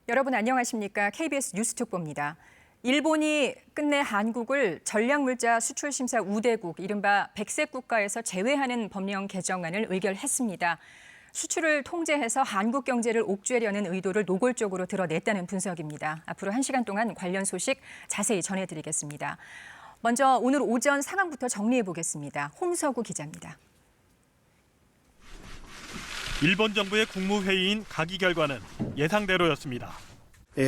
여러분 안녕하십니까? KBS 뉴스특보입니다. 일본이 끝내 한국을 전략물자 수출심사 우대국, 이른바 백색 국가에서 제외하는 법령 개정안을 의결했습니다. 수출을 통제해서 한국 경제를 옥죄려는 의도를 노골적으로 드러냈다는 분석입니다. 앞으로 1시간 동안 관련 소식 자세히 전해드리겠습니다. 먼저 오늘 오전 상황부터 정리해보겠습니다. 홍서구 기자입니다. 일본 정부의 국무회의인 가기 결과는 예상대로였습니다.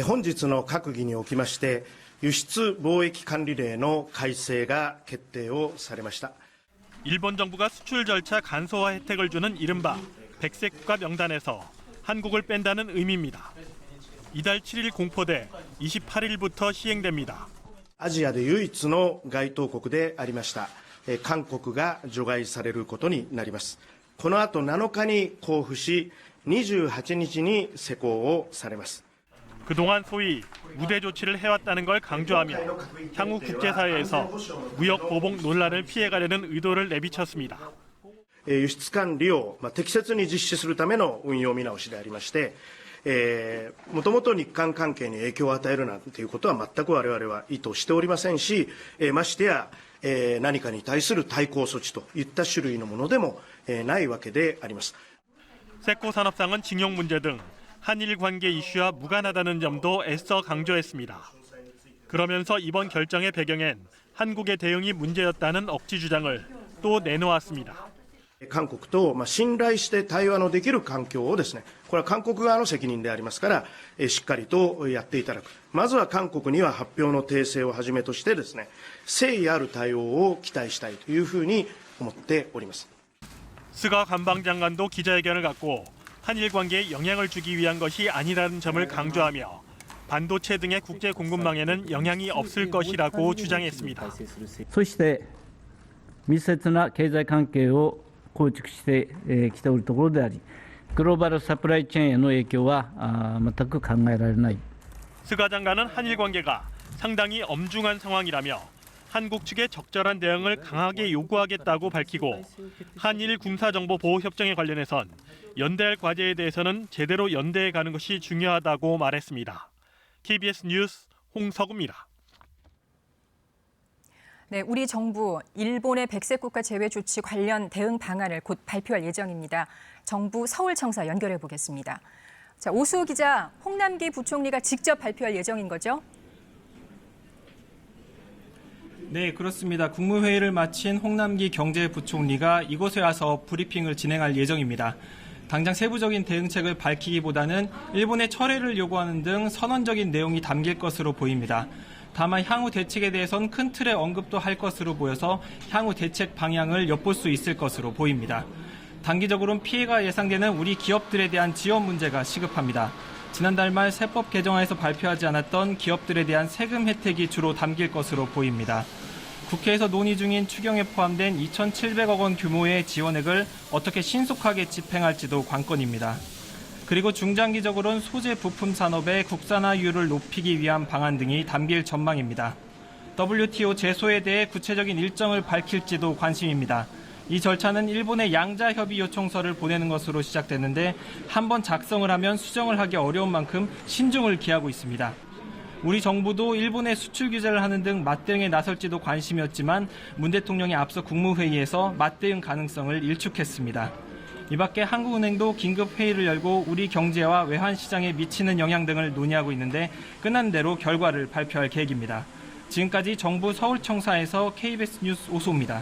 本日の閣議におきまして輸出貿易管理令の改正が決定をされました。 일본 정부가 수출 절차 간소화 혜택을 주는 이른바 백색 국가 명단에서 한국을 뺀다는 의미입니다. 이달 7일 공포돼 28일부터 시행됩니다. アジアで唯一の該当国でありました韓国が除外されることになります。この後7日に公布し、28日に施行をされます。 그동안 소위 우대 조치를 해왔다는 걸 강조하며 향후 국제사회에서 무역 보복 논란을 피해가려는 의도를 내비쳤습니다. 輸出管理を適切に実施するための運用見直しでありまして、もともと日韓関係に影響を与えるなんていうことは全く我々は意図しておりませんし、ましてや何かに対する対抗措置といった種類のものでもないわけであります。 세코 산업상은 징용 문제 등 한일 관계 이슈와 무관하다는 점도 애써 강조했습니다. 그러면서 이번 결정의 배경엔 한국의 대응이 문제였다는 억지 주장을 또 내놓았습니다. 韓国と信頼して対話のできる環境をですね、これは韓国側の責任でありますから、しっかりとやっていただく。まずは韓国には発表の訂正をはじめとしてですね、誠意ある対応を期待したいというふうに思っております。 스가 관방장관도 기자회견을 갖고 한일 관계에 영향을 주기 위한 것이 아니라는 점을 강조하며 반도체 등의 국제 공급망에는 영향이 없을 것이라고 주장했습니다. そして密接な経済関係を構築してきておるところであり、グローバルサプライチェーンへの影響は全く考えられない。 스가 장관은 한일 관계가 상당히 엄중한 상황이라며 한국 측의 적절한 대응을 강하게 요구하겠다고 밝히고 한일 군사정보보호협정에 관련해선 연대할 과제에 대해서는 제대로 연대해 가는 것이 중요하다고 말했습니다. KBS 뉴스 홍서구입니다. 네, 우리 정부 일본의 백색 국가 제외 조치 관련 대응 방안을 곧 발표할 예정입니다. 정부 서울청사 연결해 보겠습니다. 자, 오수호 기자, 홍남기 부총리가 직접 발표할 예정인 거죠? 네, 그렇습니다. 국무회의를 마친 홍남기 경제부총리가 이곳에 와서 브리핑을 진행할 예정입니다. 당장 세부적인 대응책을 밝히기보다는 일본의 철회를 요구하는 등 선언적인 내용이 담길 것으로 보입니다. 다만 향후 대책에 대해선 큰 틀의 언급도 할 것으로 보여서 향후 대책 방향을 엿볼 수 있을 것으로 보입니다. 단기적으로는 피해가 예상되는 우리 기업들에 대한 지원 문제가 시급합니다. 지난달 말 세법 개정안에서 발표하지 않았던 기업들에 대한 세금 혜택이 주로 담길 것으로 보입니다. 국회에서 논의 중인 추경에 포함된 2,700억 원 규모의 지원액을 어떻게 신속하게 집행할지도 관건입니다. 그리고 중장기적으로는 소재 부품 산업의 국산화율을 높이기 위한 방안 등이 담길 전망입니다. WTO 제소에 대해 구체적인 일정을 밝힐지도 관심입니다. 이 절차는 일본의 양자 협의 요청서를 보내는 것으로 시작됐는데 한번 작성을 하면 수정을 하기 어려운 만큼 신중을 기하고 있습니다. 우리 정부도 일본에 수출 규제를 하는 등 맞대응에 나설지도 관심이었지만 문 대통령이 앞서 국무회의에서 맞대응 가능성을 일축했습니다. 이 밖에 한국은행도 긴급 회의를 열고 우리 경제와 외환시장에 미치는 영향 등을 논의하고 있는데 끝난 대로 결과를 발표할 계획입니다. 지금까지 정부 서울청사에서 KBS 뉴스 오수호입니다.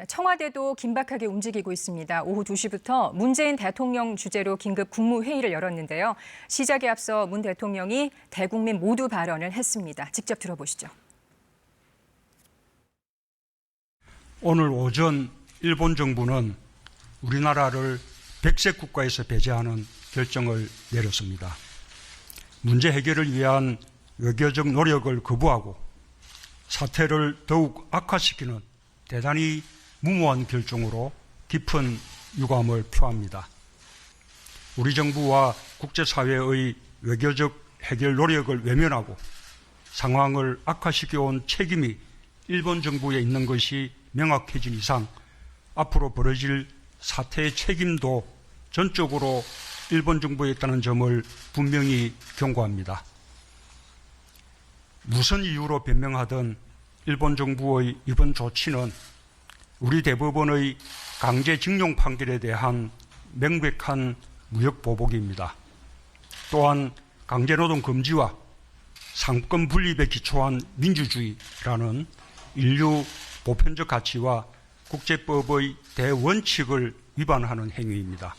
청와대도 긴박하게 움직이고 있습니다. 오후 2시부터 문재인 대통령 주재로 긴급 국무회의를 열었는데요. 시작에 앞서 문 대통령이 대국민 모두 발언을 했습니다. 직접 들어보시죠. 오늘 오전 일본 정부는 우리나라를 백색 국가에서 배제하는 결정을 내렸습니다. 문제 해결을 위한 외교적 노력을 거부하고 사태를 더욱 악화시키는 대단히 무모한 결정으로 깊은 유감을 표합니다. 우리 정부와 국제사회의 외교적 해결 노력을 외면하고 상황을 악화시켜온 책임이 일본 정부에 있는 것이 명확해진 이상 앞으로 벌어질 사태의 책임도 전적으로 일본 정부에 있다는 점을 분명히 경고합니다. 무슨 이유로 변명하든 일본 정부의 이번 조치는 우리 대법원의 강제징용 판결에 대한 명백한 무역 보복입니다. 또한 강제노동 금지와 상권 분립에 기초한 민주주의라는 인류 보편적 가치와 국제법의 대원칙을 위반하는 행위입니다.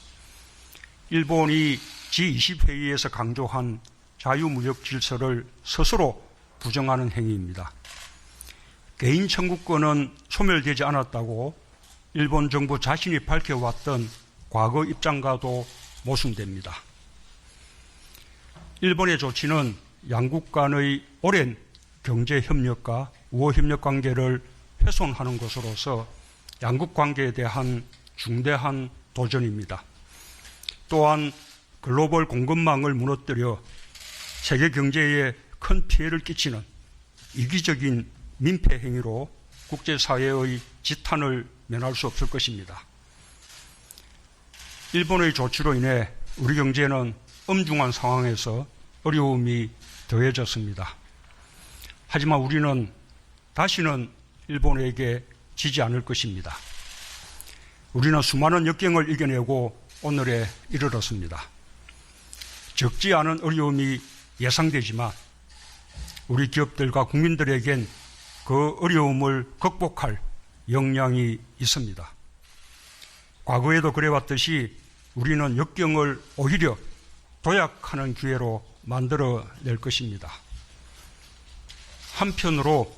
일본이 G20회의에서 강조한 자유무역 질서를 스스로 부정하는 행위입니다. 개인 청구권은 소멸되지 않았다고 일본 정부 자신이 밝혀왔던 과거 입장과도 모순됩니다. 일본의 조치는 양국 간의 오랜 경제협력과 우호협력 관계를 훼손하는 것으로서 양국 관계에 대한 중대한 도전입니다. 또한 글로벌 공급망을 무너뜨려 세계 경제에 큰 피해를 끼치는 이기적인 민폐 행위로 국제사회의 지탄을 면할 수 없을 것입니다. 일본의 조치로 인해 우리 경제는 엄중한 상황에서 어려움이 더해졌습니다. 하지만 우리는 다시는 일본에게 지지 않을 것입니다. 우리는 수많은 역경을 이겨내고 오늘에 이르렀습니다. 적지 않은 어려움이 예상되지만 우리 기업들과 국민들에겐 그 어려움을 극복할 역량이 있습니다. 과거에도 그래왔듯이 우리는 역경을 오히려 도약하는 기회로 만들어낼 것입니다. 한편으로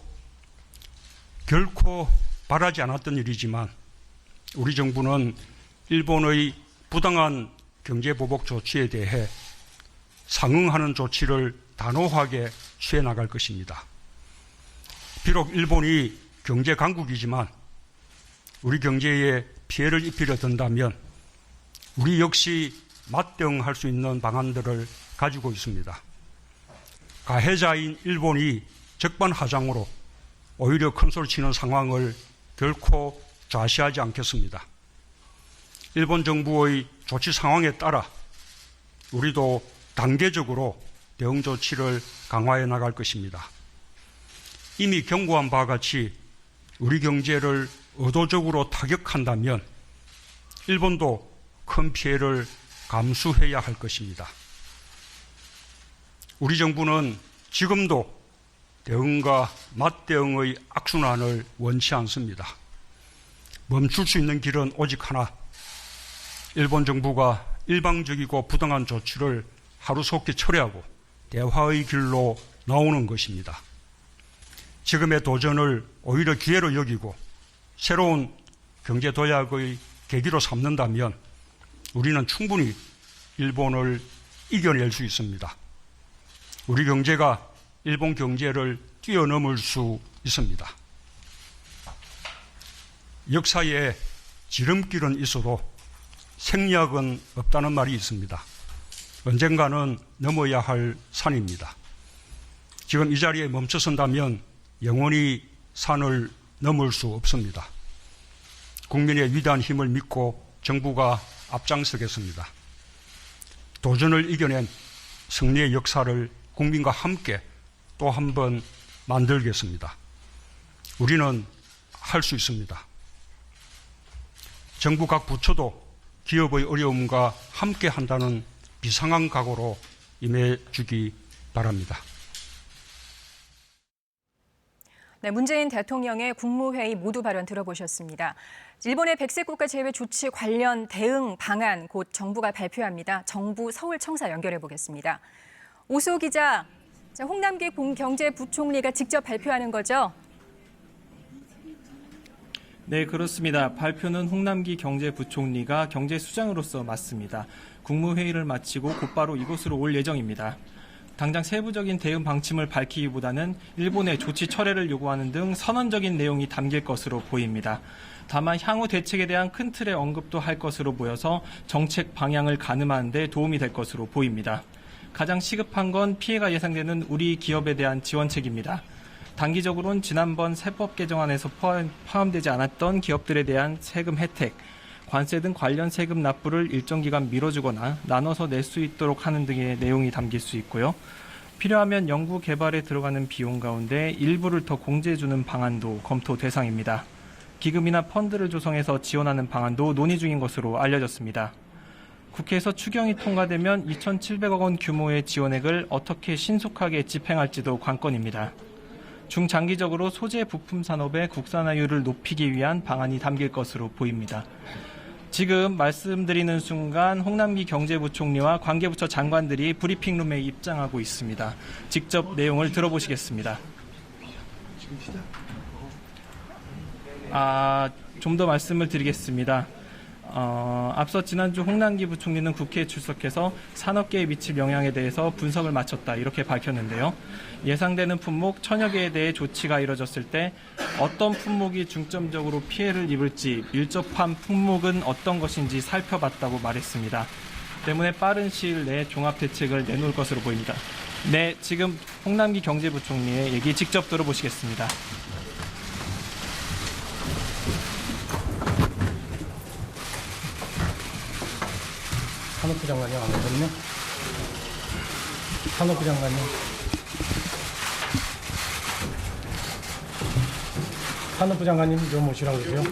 결코 바라지 않았던 일이지만 우리 정부는 일본의 부당한 경제보복 조치에 대해 상응하는 조치를 단호하게 취해 나갈 것입니다. 비록 일본이 경제 강국이지만 우리 경제에 피해를 입히려 든다면 우리 역시 맞대응할 수 있는 방안들을 가지고 있습니다. 가해자인 일본이 적반하장으로 오히려 큰소리 치는 상황을 결코 좌시하지 않겠습니다. 일본 정부의 조치 상황에 따라 우리도 단계적으로 대응 조치를 강화해 나갈 것입니다. 이미 경고한 바와 같이 우리 경제를 의도적으로 타격한다면 일본도 큰 피해를 감수해야 할 것입니다. 우리 정부는 지금도 대응과 맞대응의 악순환을 원치 않습니다. 멈출 수 있는 길은 오직 하나, 일본 정부가 일방적이고 부당한 조치를 하루속히 철회하고 대화의 길로 나오는 것입니다. 지금의 도전을 오히려 기회로 여기고 새로운 경제 도약의 계기로 삼는다면 우리는 충분히 일본을 이겨낼 수 있습니다. 우리 경제가 일본 경제를 뛰어넘을 수 있습니다. 역사에 지름길은 있어도 생략은 없다는 말이 있습니다. 언젠가는 넘어야 할 산입니다. 지금 이 자리에 멈춰선다면 영원히 산을 넘을 수 없습니다. 국민의 위대한 힘을 믿고 정부가 앞장서겠습니다. 도전을 이겨낸 승리의 역사를 국민과 함께 또 한 번 만들겠습니다. 우리는 할 수 있습니다. 정부 각 부처도 기업의 어려움과 함께 한다는 비상한 각오로 임해주기 바랍니다. 네, 문재인 대통령의 국무회의 모두 발언 들어보셨습니다. 일본의 백색 국가 제외 조치 관련 대응 방안 곧 정부가 발표합니다. 정부 서울청사 연결해 보겠습니다. 오수호 기자, 홍남기 경제부총리가 직접 발표하는 거죠? 네, 그렇습니다. 발표는 홍남기 경제부총리가 경제수장으로서 맡습니다. 국무회의를 마치고 곧바로 이곳으로 올 예정입니다. 당장 세부적인 대응 방침을 밝히기보다는 일본의 조치 철회를 요구하는 등 선언적인 내용이 담길 것으로 보입니다. 다만 향후 대책에 대한 큰 틀의 언급도 할 것으로 보여서 정책 방향을 가늠하는 데 도움이 될 것으로 보입니다. 가장 시급한 건 피해가 예상되는 우리 기업에 대한 지원책입니다. 단기적으로는 지난번 세법 개정안에서 포함되지 않았던 기업들에 대한 세금 혜택, 관세 등 관련 세금 납부를 일정 기간 미뤄주거나 나눠서 낼 수 있도록 하는 등의 내용이 담길 수 있고요. 필요하면 연구 개발에 들어가는 비용 가운데 일부를 더 공제해주는 방안도 검토 대상입니다. 기금이나 펀드를 조성해서 지원하는 방안도 논의 중인 것으로 알려졌습니다. 국회에서 추경이 통과되면 2,700억 원 규모의 지원액을 어떻게 신속하게 집행할지도 관건입니다. 중장기적으로 소재 부품 산업의 국산화율을 높이기 위한 방안이 담길 것으로 보입니다. 지금 말씀드리는 순간 홍남기 경제부총리와 관계부처 장관들이 브리핑룸에 입장하고 있습니다. 직접 내용을 들어보시겠습니다. 좀 더 말씀을 드리겠습니다. 앞서 지난주 홍남기 부총리는 국회에 출석해서 산업계에 미칠 영향에 대해서 분석을 마쳤다 이렇게 밝혔는데요. 예상되는 품목 1000여 개에 대해 조치가 이뤄졌을 때 어떤 품목이 중점적으로 피해를 입을지 밀접한 품목은 어떤 것인지 살펴봤다고 말했습니다. 때문에 빠른 시일 내에 종합 대책을 내놓을 것으로 보입니다. 네, 지금 홍남기 경제부총리의 얘기 직접 들어보시겠습니다. 산업부 장관이 안 오셨네? 산업부 장관님. 산업부 장관님 좀 오시라고 그러세요.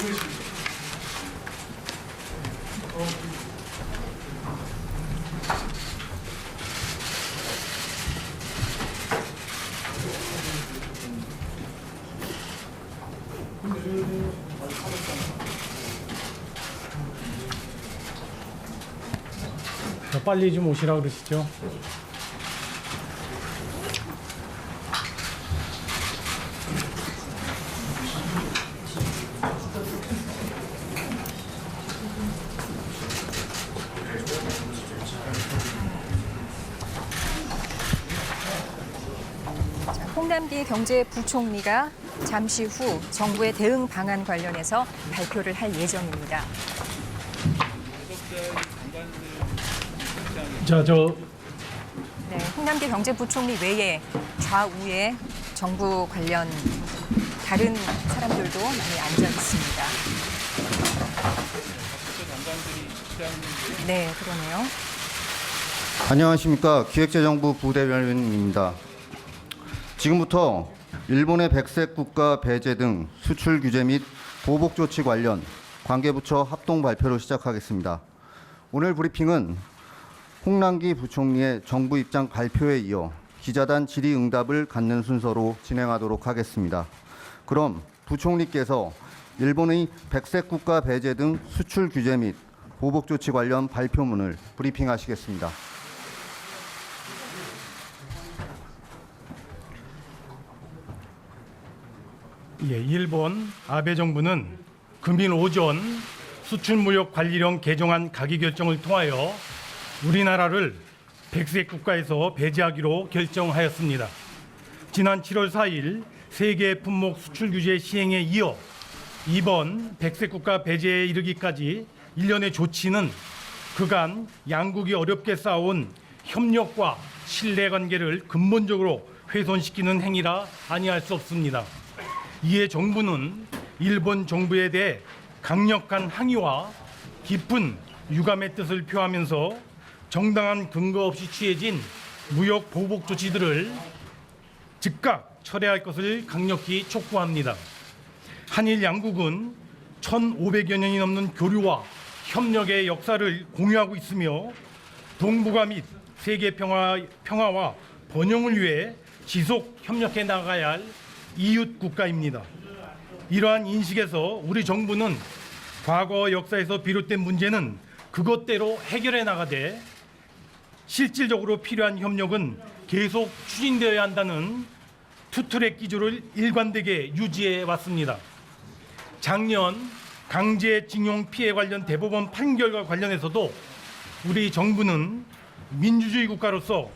빨리 좀 오시라고 그러시죠. 홍남기 경제부총리가 잠시 후 정부의 대응 방안 관련해서 발표를 할 예정입니다. 네, 홍남기 경제부총리 외에 좌우에 정부 관련 다른 사람들도 많이 앉아 있습니다. 네, 그러네요. 안녕하십니까. 기획재정부 부대변인입니다. 지금부터 일본의 백색 국가 배제 등 수출 규제 및 보복 조치 관련 관계부처 합동 발표를 시작하겠습니다. 오늘 브리핑은 홍남기 부총리의 정부 입장 발표에 이어 기자단 질의응답을 갖는 순서로 진행하도록 하겠습니다. 그럼 부총리께서 일본의 백색 국가 배제 등 수출 규제 및 보복 조치 관련 발표문을 브리핑하시겠습니다. 예, 일본 아베 정부는 금일 오전 수출무역 관리령 개정안 가기 결정을 통하여 우리나라를 백색 국가에서 배제하기로 결정하였습니다. 지난 7월 4일 세계 품목 수출 규제 시행에 이어 이번 백색 국가 배제에 이르기까지 일련의 조치는 그간 양국이 어렵게 쌓아온 협력과 신뢰관계를 근본적으로 훼손시키는 행위라 아니할 수 없습니다. 이에 정부는 일본 정부에 대해 강력한 항의와 깊은 유감의 뜻을 표하면서 정당한 근거 없이 취해진 무역 보복 조치들을 즉각 철회할 것을 강력히 촉구합니다. 한일 양국은 1,500여 년이 넘는 교류와 협력의 역사를 공유하고 있으며 동북아 및 세계 평화와 번영을 위해 지속 협력해 나가야 할 이웃 국가입니다. 이러한 인식에서 우리 정부는 과거 역사에서 비롯된 문제는 그것대로 해결해 나가되 실질적으로 필요한 협력은 계속 추진되어야 한다는 투트랙 기조를 일관되게 유지해 왔습니다. 작년 강제징용 피해 관련 대법원 판결과 관련해서도 우리 정부는 민주주의 국가로서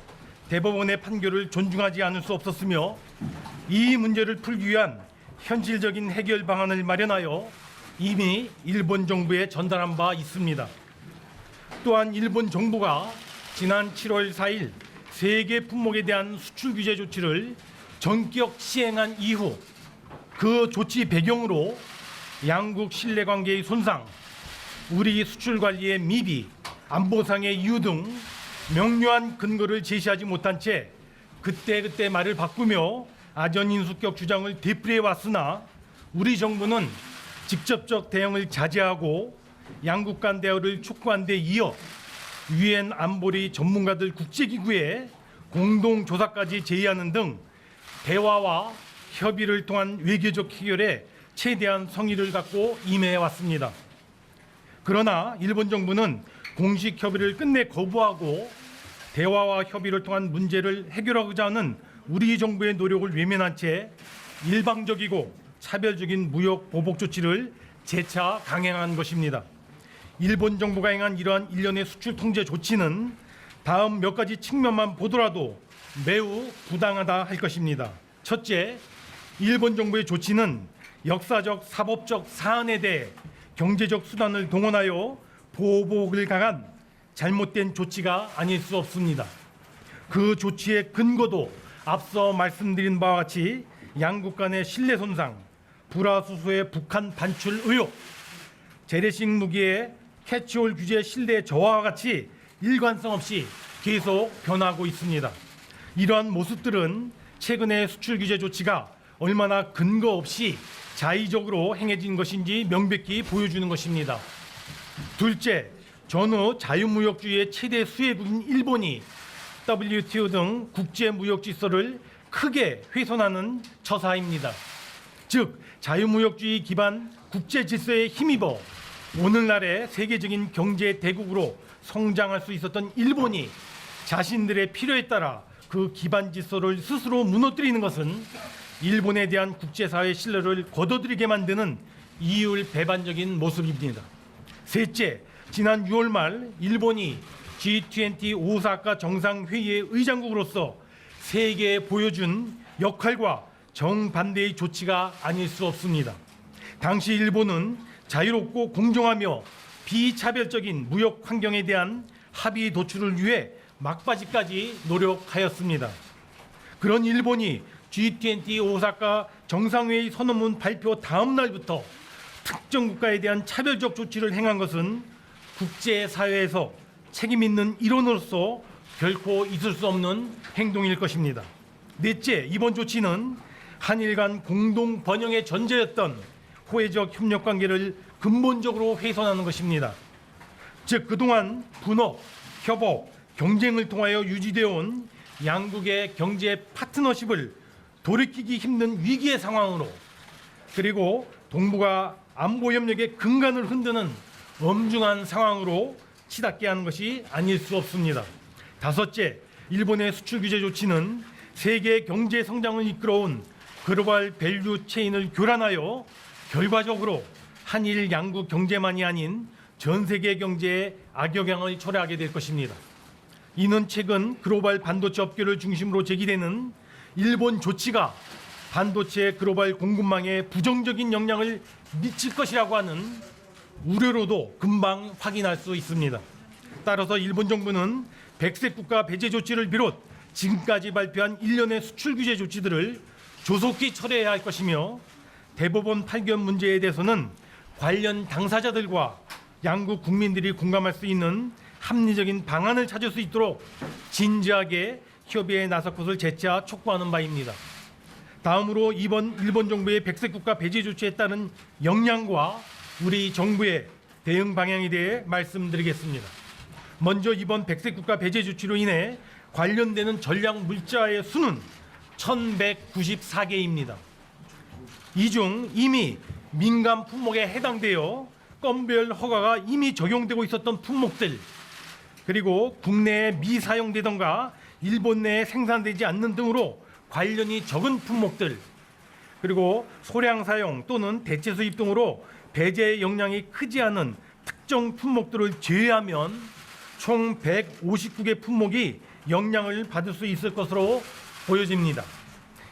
대법원의 판결을 존중하지 않을 수 없었으며 이 문제를 풀기 위한 현실적인 해결 방안을 마련하여 이미 일본 정부에 전달한 바 있습니다. 또한 일본 정부가 지난 7월 4일 세계 품목에 대한 수출 규제 조치를 전격 시행한 이후 그 조치 배경으로 양국 신뢰관계의 손상, 우리 수출 관리의 미비, 안보상의 이유 등 명료한 근거를 제시하지 못한 채 그때그때 말을 바꾸며 아전인수격 주장을 되풀이해 왔으나 우리 정부는 직접적 대응을 자제하고 양국 간 대화를 촉구한 데 이어 유엔 안보리 전문가들 국제기구에 공동조사까지 제의하는 등 대화와 협의를 통한 외교적 해결에 최대한 성의를 갖고 임해 왔습니다. 그러나 일본 정부는 공식 협의를 끝내 거부하고 대화와 협의를 통한 문제를 해결하고자 하는 우리 정부의 노력을 외면한 채 일방적이고 차별적인 무역 보복 조치를 재차 강행한 것입니다. 일본 정부가 행한 이러한 일련의 수출 통제 조치는 다음 몇 가지 측면만 보더라도 매우 부당하다 할 것입니다. 첫째, 일본 정부의 조치는 역사적 사법적 사안에 대해 경제적 수단을 동원하여 보복을 가한 잘못된 조치가 아닐 수 없습니다. 그 조치의 근거도 앞서 말씀드린 바와 같이 양국 간의 신뢰 손상, 불화수소의 북한 반출 의혹, 재래식 무기의 캐치홀 규제 신뢰 저하와 같이 일관성 없이 계속 변하고 있습니다. 이러한 모습들은 최근의 수출 규제 조치가 얼마나 근거 없이 자의적으로 행해진 것인지 명백히 보여주는 것입니다. 둘째, 전후 자유무역주의의 최대 수혜국인 일본이 WTO 등 국제무역 질서를 크게 훼손하는 처사입니다. 즉, 자유무역주의 기반 국제 질서에 힘입어 오늘날의 세계적인 경제 대국으로 성장할 수 있었던 일본이 자신들의 필요에 따라 그 기반 질서를 스스로 무너뜨리는 것은 일본에 대한 국제사회 신뢰를 거둬들이게 만드는 이율 배반적인 모습입니다. 셋째, 지난 6월 말 일본이 G20 오사카 정상회의의 의장국으로서 세계에 보여준 역할과 정반대의 조치가 아닐 수 없습니다. 당시 일본은 자유롭고 공정하며 비차별적인 무역 환경에 대한 합의 도출을 위해 막바지까지 노력하였습니다. 그런 일본이 G20 오사카 정상회의 선언문 발표 다음 날부터 특정 국가에 대한 차별적 조치를 행한 것은 국제사회에서 책임 있는 일원으로서 결코 있을 수 없는 행동일 것입니다. 넷째, 이번 조치는 한일 간 공동 번영의 전제였던 호혜적 협력 관계를 근본적으로 훼손하는 것입니다. 즉, 그동안 분업, 협업, 경쟁을 통하여 유지되어 온 양국의 경제 파트너십을 돌이키기 힘든 위기의 상황으로, 그리고 동북아 안보 협력의 근간을 흔드는 엄중한 상황으로 치닫게 하는 것이 아닐 수 없습니다. 다섯째, 일본의 수출 규제 조치는 세계 경제 성장을 이끌어온 글로벌 밸류 체인을 교란하여 결과적으로 한일 양국 경제만이 아닌 전 세계 경제에 악영향을 초래하게 될 것입니다. 이는 최근 글로벌 반도체 업계를 중심으로 제기되는 일본 조치가 반도체 글로벌 공급망에 부정적인 영향을 미칠 것이라고 하는 우려로도 금방 확인할 수 있습니다. 따라서 일본 정부는 백색 국가 배제 조치를 비롯 지금까지 발표한 일련의 수출 규제 조치들을 조속히 철회해야 할 것이며, 대법원 판결 문제에 대해서는 관련 당사자들과 양국 국민들이 공감할 수 있는 합리적인 방안을 찾을 수 있도록 진지하게 협의에 나설 것을 재차 촉구하는 바입니다. 다음으로 이번 일본 정부의 백색 국가 배제 조치에 따른 영향과 우리 정부의 대응 방향에 대해 말씀드리겠습니다. 먼저 이번 백색 국가 배제 조치로 인해 관련되는 전략 물자의 수는 1,194개입니다. 이 중 이미 민간 품목에 해당되어 건별 허가가 이미 적용되고 있었던 품목들, 그리고 국내에 미사용되던가 일본 내에 생산되지 않는 등으로 관련이 적은 품목들, 그리고 소량 사용 또는 대체 수입 등으로 배제의 영향이 크지 않은 특정 품목들을 제외하면 총 159개 품목이 영향을 받을 수 있을 것으로 보여집니다.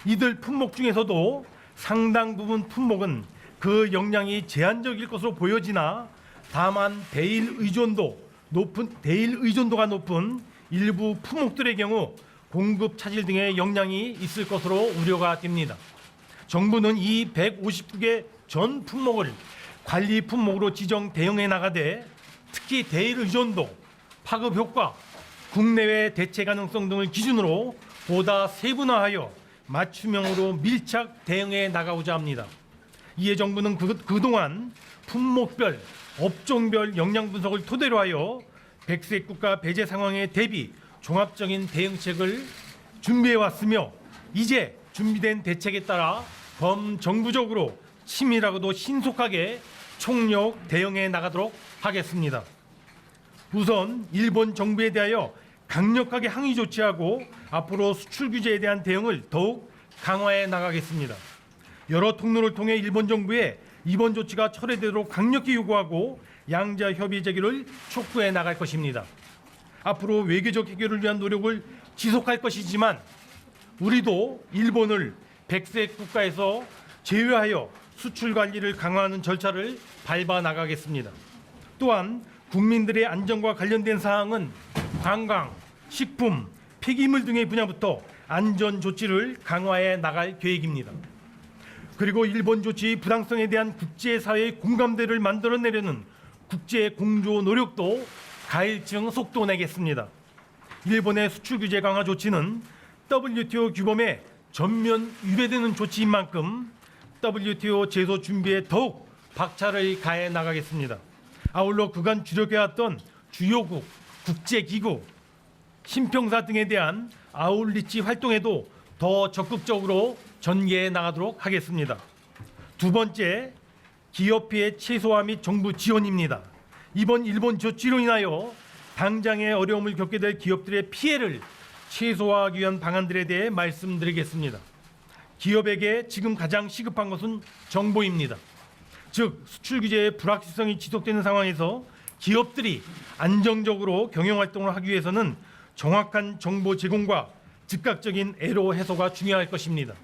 이들 품목 중에서도 상당 부분 품목은 그 영향이 제한적일 것으로 보여지나, 다만 대일 의존도가 높은 일부 품목들의 경우 공급 차질 등의 영향이 있을 것으로 우려가 됩니다. 정부는 이 159개 전 품목을 관리 품목으로 지정 대응해 나가되 특히 대일 의존도, 파급 효과, 국내외 대체 가능성 등을 기준으로 보다 세분화하여 맞춤형으로 밀착 대응해 나가고자 합니다. 이에 정부는 그동안 품목별, 업종별 역량 분석을 토대로 하여 백색 국가 배제 상황에 대비 종합적인 대응책을 준비해 왔으며 이제 준비된 대책에 따라 범정부적으로 치밀하고도 신속하게 총력 대응해 나가도록 하겠습니다. 우선 일본 정부에 대하여 강력하게 항의 조치하고 앞으로 수출 규제에 대한 대응을 더욱 강화해 나가겠습니다. 여러 통로를 통해 일본 정부에 이번 조치가 철회되도록 강력히 요구하고 양자 협의 제기를 촉구해 나갈 것입니다. 앞으로 외교적 해결을 위한 노력을 지속할 것이지만 우리도 일본을 백색 국가에서 제외하여 수출 관리를 강화하는 절차를 밟아 나가겠습니다. 또한 국민들의 안전과 관련된 사항은 관광, 식품, 폐기물 등의 분야부터 안전 조치를 강화해 나갈 계획입니다. 그리고 일본 조치의 부당성에 대한 국제사회의 공감대를 만들어내려는 국제 공조 노력도 가일층 속도 내겠습니다. 일본의 수출 규제 강화 조치는 WTO 규범에 전면 위배되는 조치인 만큼 WTO 제소 준비에 더욱 박차를 가해 나가겠습니다. 아울러 그간 주력해왔던 주요국, 국제기구, 신평사 등에 대한 아웃리치 활동에도 더 적극적으로 전개해 나가도록 하겠습니다. 두 번째, 기업 피해 최소화 및 정부 지원입니다. 이번 일본 조치로 인하여 당장의 어려움을 겪게 될 기업들의 피해를 최소화하기 위한 방안들에 대해 말씀드리겠습니다. 기업에게 지금 가장 시급한 것은 정보입니다. 즉 수출 규제의 불확실성이 지속되는 상황에서 기업들이 안정적으로 경영활동을 하기 위해서는 정확한 정보 제공과 즉각적인 애로 해소가 중요할 것입니다.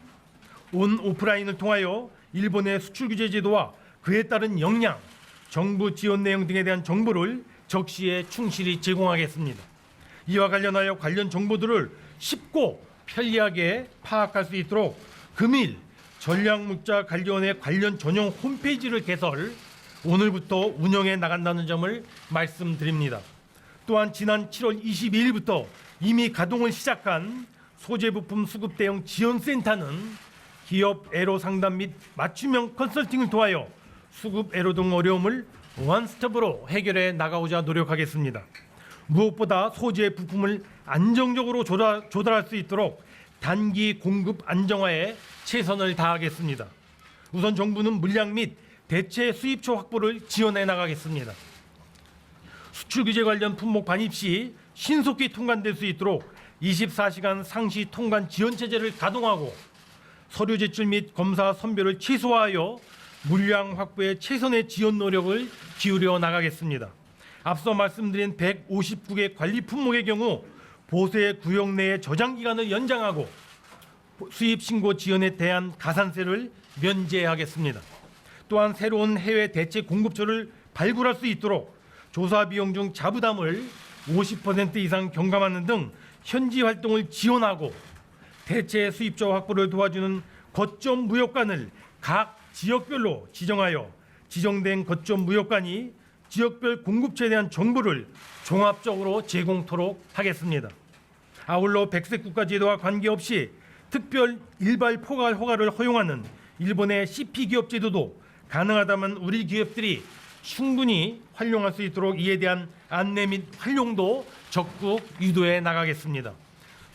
온 오프라인을 통하여 일본의 수출 규제 제도와 그에 따른 역량, 정부 지원 내용 등에 대한 정보를 적시에 충실히 제공하겠습니다. 이와 관련하여 관련 정보들을 쉽고 편리하게 파악할 수 있도록 금일 전략물자관리원회 관련 전용 홈페이지를 개설, 오늘부터 운영해 나간다는 점을 말씀드립니다. 또한 지난 7월 22일부터 이미 가동을 시작한 소재 부품 수급 대응 지원센터는 기업 애로 상담 및 맞춤형 컨설팅을 통하여 수급 애로 등 어려움을 원스톱으로 해결해 나가고자 노력하겠습니다. 무엇보다 소재 부품을 안정적으로 조달할 수 있도록 단기 공급 안정화에 최선을 다하겠습니다. 우선 정부는 물량 및 대체 수입처 확보를 지원해 나가겠습니다. 수출 규제 관련 품목 반입 시 신속히 통관될 수 있도록 24시간 상시 통관 지원 체제를 가동하고 서류 제출 및 검사 선별을 최소화하여 물량 확보에 최선의 지원 노력을 기울여 나가겠습니다. 앞서 말씀드린 159개 관리 품목의 경우 보세 구역 내의 저장 기간을 연장하고 수입 신고 지연에 대한 가산세를 면제하겠습니다. 또한 새로운 해외 대체 공급처를 발굴할 수 있도록 조사 비용 중 자부담을 50% 이상 경감하는 등 현지 활동을 지원하고 대체 수입처 확보를 도와주는 거점 무역관을 각 지역별로 지정하여 지정된 거점 무역관이 지역별 공급처에 대한 정보를 종합적으로 제공토록 하겠습니다. 아울러 백색 국가 제도와 관계없이 특별 일발 포괄 허가를 허용하는 일본의 CP 기업 제도도 가능하다면 우리 기업들이 충분히 활용할 수 있도록 이에 대한 안내 및 활용도 적극 유도해 나가겠습니다.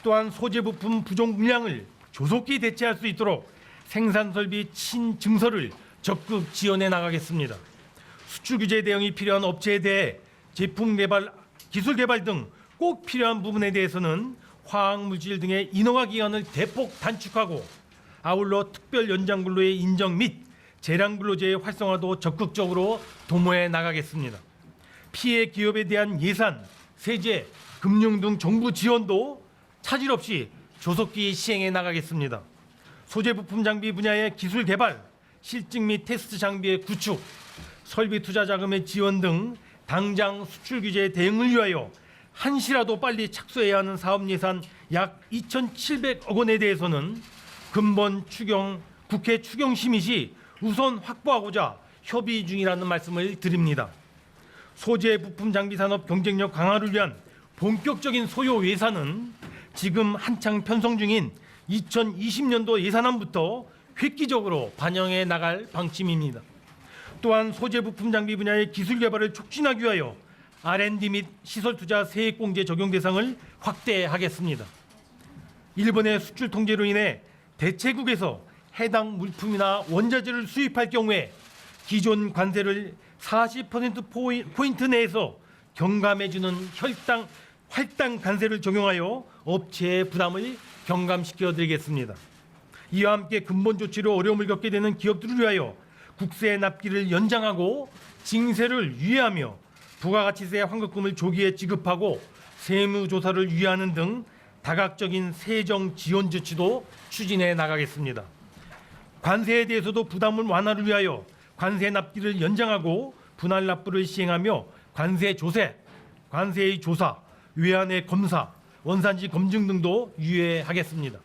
또한 소재 부품 부족 물량을 조속히 대체할 수 있도록 생산 설비 친증서를 적극 지원해 나가겠습니다. 수출 규제 대응이 필요한 업체에 대해 제품 개발, 기술 개발 등 꼭 필요한 부분에 대해서는 화학 물질 등의 인허가 기간을 대폭 단축하고 아울러 특별 연장 근로의 인정 및 재량 근로제의 활성화도 적극적으로 도모해 나가겠습니다. 피해 기업에 대한 예산, 세제, 금융 등 정부 지원도 차질 없이 조속히 시행해 나가겠습니다. 소재 부품 장비 분야의 기술 개발, 실증 및 테스트 장비의 구축, 설비 투자 자금의 지원 등 당장 수출 규제 대응을 위하여 한시라도 빨리 착수해야 하는 사업 예산 약 2,700억 원에 대해서는 근본 국회 추경 심의 시 우선 확보하고자 협의 중이라는 말씀을 드립니다. 소재 부품 장비 산업 경쟁력 강화를 위한 본격적인 소요 예산은 지금 한창 편성 중인 2020년도 예산안부터 획기적으로 반영해 나갈 방침입니다. 또한 소재 부품 장비 분야의 기술 개발을 촉진하기 위하여 R&D 및 시설 투자 세액 공제 적용 대상을 확대하겠습니다. 일본의 수출 통제로 인해 대체국에서 해당 물품이나 원자재를 수입할 경우에 기존 관세를 40% 내에서 경감해주는 할당 관세를 적용하여 업체의 부담을 경감시켜 드리겠습니다. 이와 함께 근본 조치로 어려움을 겪게 되는 기업들을 위하여 국세 납기를 연장하고 징세를 유예하며 부가가치세 환급금을 조기에 지급하고 세무조사를 유예하는 등 다각적인 세정 지원 조치도 추진해 나가겠습니다. 관세에 대해서도 부담을 완화를 위하여 관세 납기를 연장하고 분할 납부를 시행하며 관세 조세, 관세의 조사, 외환의 검사, 원산지 검증 등도 유예하겠습니다.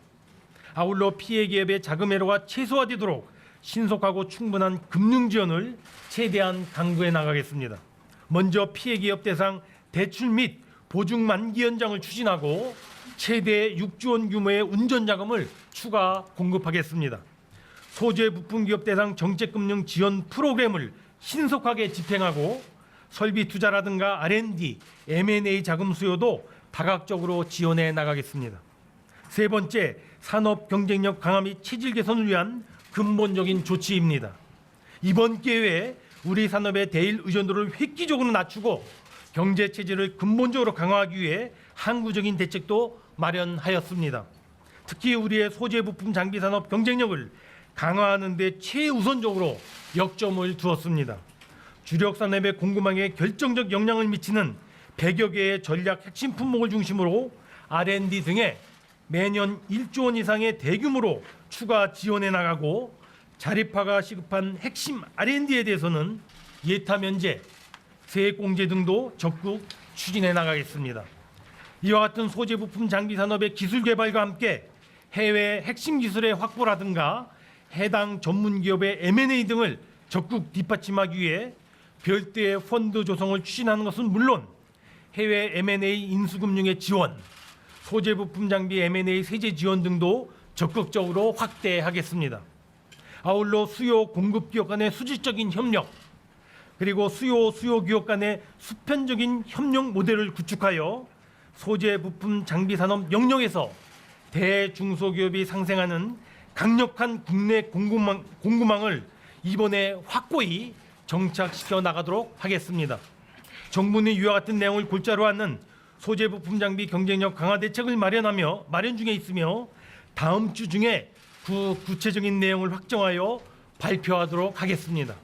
아울러 피해 기업의 자금 회로가 최소화되도록 신속하고 충분한 금융 지원을 최대한 강구해 나가겠습니다. 먼저 피해 기업 대상 대출 및 보증 만기 연장을 추진하고 최대 6조 원 규모의 운전 자금을 추가 공급하겠습니다. 소재 부품 기업 대상 정책금융 지원 프로그램을 신속하게 집행하고 설비 투자라든가 R&D, M&A 자금 수요도 다각적으로 지원해 나가겠습니다. 세 번째, 산업 경쟁력 강화 및 체질 개선을 위한 근본적인 조치입니다. 이번 기회에 우리 산업의 대일 의존도를 획기적으로 낮추고 경제 체질을 근본적으로 강화하기 위해 항구적인 대책도 마련하였습니다. 특히 우리의 소재 부품 장비 산업 경쟁력을 강화하는 데 최우선적으로 역점을 두었습니다. 주력 산업의 공급망에 결정적 영향을 미치는 100여 개의 전략 핵심 품목을 중심으로 R&D 등에 매년 1조 원 이상의 대규모로 추가 지원해 나가고 자립화가 시급한 핵심 R&D에 대해서는 예타 면제, 세액 공제 등도 적극 추진해 나가겠습니다. 이와 같은 소재 부품 장비 산업의 기술 개발과 함께 해외 핵심 기술의 확보라든가 해당 전문 기업의 M&A 등을 적극 뒷받침하기 위해 별도의 펀드 조성을 추진하는 것은 물론 해외 M&A 인수금융의 지원, 소재 부품 장비 M&A 세제 지원 등도 적극적으로 확대하겠습니다. 아울러 수요 공급 기업 간의 수질적인 협력, 그리고 수요 기업 간의 수편적인 협력 모델을 구축하여 소재 부품 장비 산업 영역에서 대중소기업이 상생하는 강력한 국내 공급망을 이번에 확고히 정착시켜 나가도록 하겠습니다. 정부는 이와 같은 내용을 골자로 하는 소재 부품 장비 경쟁력 강화 대책을 마련 중에 있으며 다음 주 중에 구체적인 내용을 확정하여 발표하도록 하겠습니다.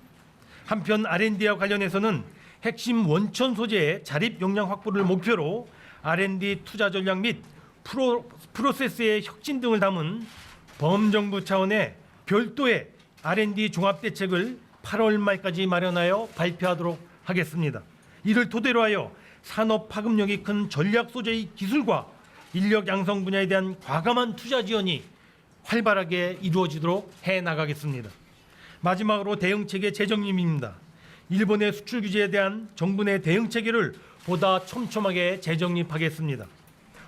한편 R&D와 관련해서는 핵심 원천 소재의 자립 역량 확보를 목표로 R&D 투자 전략 및 프로세스의 혁신 등을 담은 범정부 차원의 별도의 R&D 종합대책을 8월 말까지 마련하여 발표하도록 하겠습니다. 이를 토대로 하여 산업 파급력이 큰 전략 소재의 기술과 인력 양성 분야에 대한 과감한 투자 지원이 활발하게 이루어지도록 해나가겠습니다. 마지막으로 대응체계 재정립입니다. 일본의 수출 규제에 대한 정부 내 대응체계를 보다 촘촘하게 재정립하겠습니다.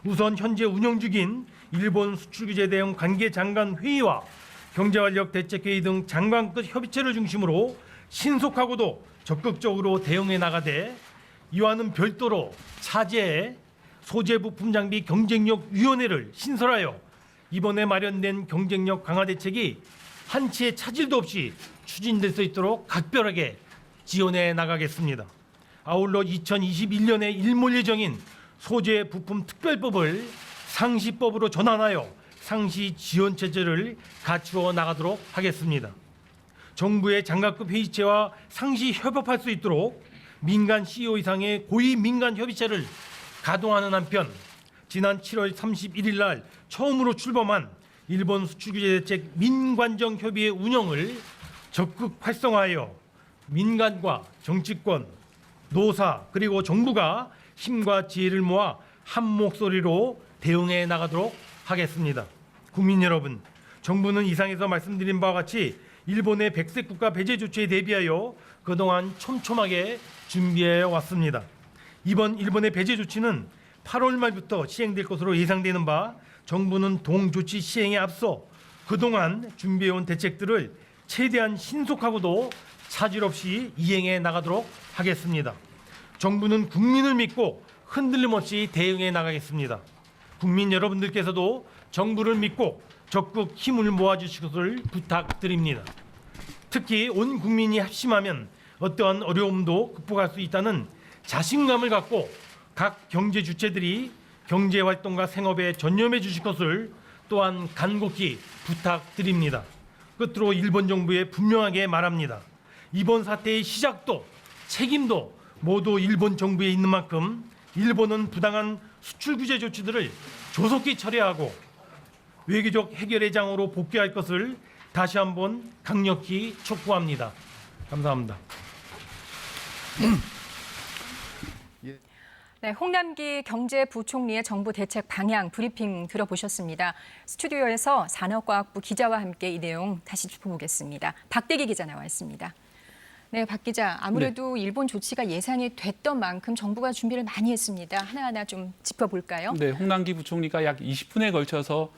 우선 현재 운영 중인 일본 수출 규제 대응 관계 장관 회의와 경제활력 대책회의 등 장관급 협의체를 중심으로 신속하고도 적극적으로 대응해 나가되 이와는 별도로 차제에 소재 부품 장비 경쟁력 위원회를 신설하여 이번에 마련된 경쟁력 강화 대책이 한치의 차질도 없이 추진될 수 있도록 각별하게 지원해 나가겠습니다. 아울러 2021년에 일몰 예정인 소재 부품 특별법을 상시법으로 전환하여 상시 지원 체제를 갖추어 나가도록 하겠습니다. 정부의 장관급 회의체와 상시 협업할 수 있도록 민간 CEO 이상의 고위 민간 협의체를 가동하는 한편 지난 7월 31일 날 처음으로 출범한 일본 수출규제대책 민관정 협의회 운영을 적극 활성화하여 민간과 정치권, 노사 그리고 정부가 힘과 지혜를 모아 한 목소리로 대응해 나가도록 하겠습니다. 국민 여러분, 정부는 이상에서 말씀드린 바와 같이 일본의 백색 국가 배제 조치에 대비하여 그동안 촘촘하게 준비해 왔습니다. 이번 일본의 배제 조치는 8월 말부터 시행될 것으로 예상되는 바 정부는 동조치 시행에 앞서 그동안 준비해온 대책들을 최대한 신속하고도 차질 없이 이행해 나가도록 하겠습니다. 정부는 국민을 믿고 흔들림 없이 대응해 나가겠습니다. 국민 여러분들께서도 정부를 믿고 적극 힘을 모아주실 것을 부탁드립니다. 특히 온 국민이 합심하면 어떠한 어려움도 극복할 수 있다는 자신감을 갖고 각 경제 주체들이 경제 활동과 생업에 전념해 주실 것을 또한 간곡히 부탁드립니다. 끝으로 일본 정부에 분명하게 말합니다. 이번 사태의 시작도 책임도 모두 일본 정부에 있는 만큼 일본은 부당한 수출 규제 조치들을 조속히 처리하고 외교적 해결의 장으로 복귀할 것을 다시 한번 강력히 촉구합니다. 감사합니다. 네, 홍남기 경제부총리의 정부 대책 방향 브리핑 들어보셨습니다. 스튜디오에서 산업과학부 기자와 함께 이 내용 다시 짚어보겠습니다. 박대기 기자 나와 있습니다. 네, 박 기자, 아무래도 일본 조치가 예상이 됐던 만큼 정부가 준비를 많이 했습니다. 하나하나 좀 짚어볼까요? 네, 홍남기 부총리가 약 20분에 걸쳐서